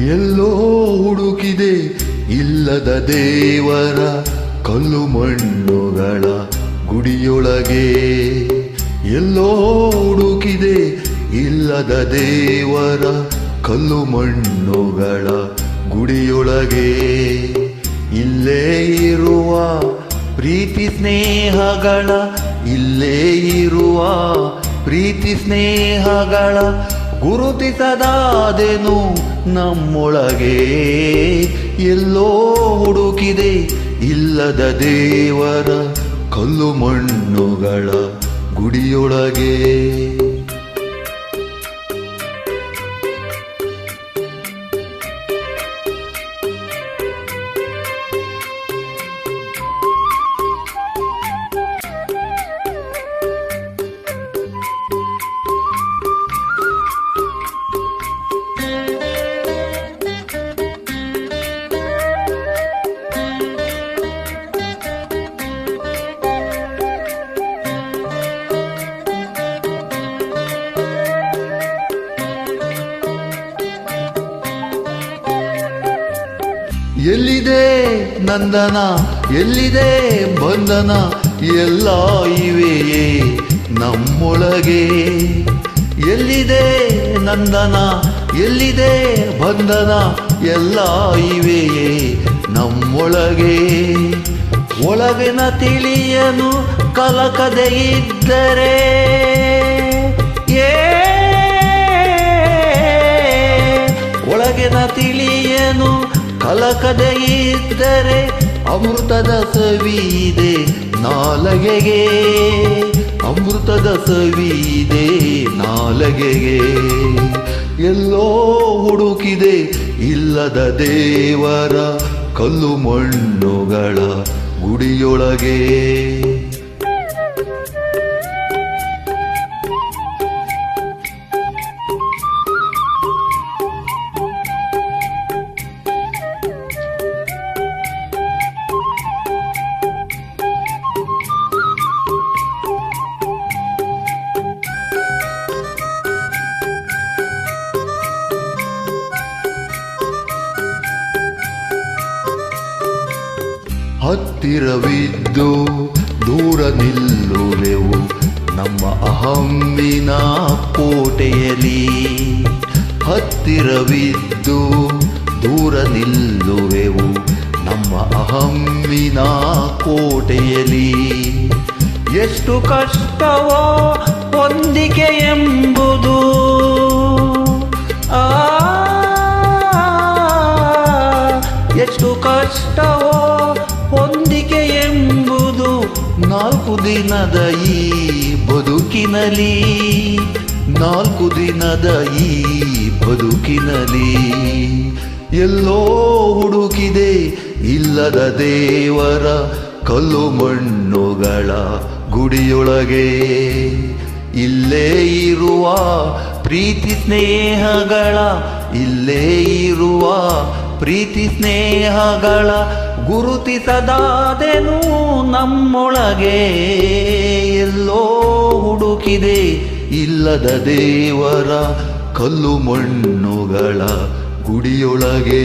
ಎಲ್ಲೋ ಹುಡುಕಿದೆ ಇಲ್ಲದ ದೇವರ ಕಲ್ಲು ಮಣ್ಣುಗಳ ಗುಡಿಯೊಳಗೆ. ಎಲ್ಲೋ ಹುಡುಕಿದೆ ಇಲ್ಲದ ದೇವರ ಕಲ್ಲು ಮಣ್ಣುಗಳ ಗುಡಿಯೊಳಗೆ. ಇಲ್ಲೇ ಇರುವ ಪ್ರೀತಿ ಸ್ನೇಹಗಳ, ಇಲ್ಲೇ ಇರುವ ಪ್ರೀತಿ ಸ್ನೇಹಗಳ ಗುರುತಿಸದಾದೆನು ನಮ್ಮೊಳಗೆ. ಎಲ್ಲೋ ಹುಡುಕಿದೆ ಇಲ್ಲದ ದೇವರ ಕಲ್ಲು ಮಣ್ಣುಗಳ ಗುಡಿಯೊಳಗೆ. ಎಲ್ಲಿದೆ ನಂದನ, ಎಲ್ಲಿದೆ ಬಂಧನ, ಎಲ್ಲ ಇವೆಯೇ ನಮ್ಮೊಳಗೆ. ಎಲ್ಲಿದೆ ನಂದನ, ಎಲ್ಲಿದೆ ಬಂಧನ, ಎಲ್ಲ ಇವೆಯೇ ನಮ್ಮೊಳಗೆ. ಒಳಗಿನ ತಿಳಿಯನು ಕಲಕದೆ ಇದ್ದರೆ, ಒಳಗಿನ ತಿಳಿಯನು ಕಲಕದೆ ಇದ್ದರೆ ಅಮೃತದ ಸವಿದೆ ನಾಲಗೆಗೆ. ಅಮೃತದ ಸವಿದೆ ನಾಲಗೆಗೆ. ಎಲ್ಲೋ ಹುಡುಕಿದೆ ಇಲ್ಲದ ದೇವರ ಕಲ್ಲು ಮಣ್ಣುಗಳ ಗುಡಿಯೊಳಗೆ. ಹತ್ತಿರವಿದ್ದು ದೂರ ನಿಲ್ಲುವೆವು ನಮ್ಮ ಅಹಮ್ಮಿನ ಕೋಟೆಯಲ್ಲಿ. ಹತ್ತಿರವಿದ್ದು ದೂರ ನಿಲ್ಲುವೆವು ನಮ್ಮ ಅಹಮ್ಮಿನ ಕೋಟೆಯಲ್ಲಿ. ಎಷ್ಟು ಕಷ್ಟವೋ ಹೊಂದಿಕೆ ಎಂಬುದು, ಎಷ್ಟು ಕಷ್ಟವೋ ಹೊಂದಿಕೆ ಎಂಬುದು 4 ದಿನದ ಈ ಬದುಕಿನಲಿ. 4 ದಿನದ ಈ ಬದುಕಿನಲಿ. ಎಲ್ಲೋ ಹುಡುಕಿದೆ ಇಲ್ಲದ ದೇವರ ಕಲ್ಲು ಮಣ್ಣುಗಳ ಗುಡಿಯೊಳಗೆ. ಇಲ್ಲೇ ಇರುವ ಪ್ರೀತಿ ಸ್ನೇಹಗಳ, ಇಲ್ಲೇ ಇರುವ ಪ್ರೀತಿ ಸ್ನೇಹಗಳ ಗುರುತಿಸದಾದೆನು ನಮ್ಮೊಳಗೆ. ಎಲ್ಲೋ ಹುಡುಕಿದೆ ಇಲ್ಲದ ದೇವರ ಕಲ್ಲು ಮಣ್ಣುಗಳ ಗುಡಿಯೊಳಗೆ.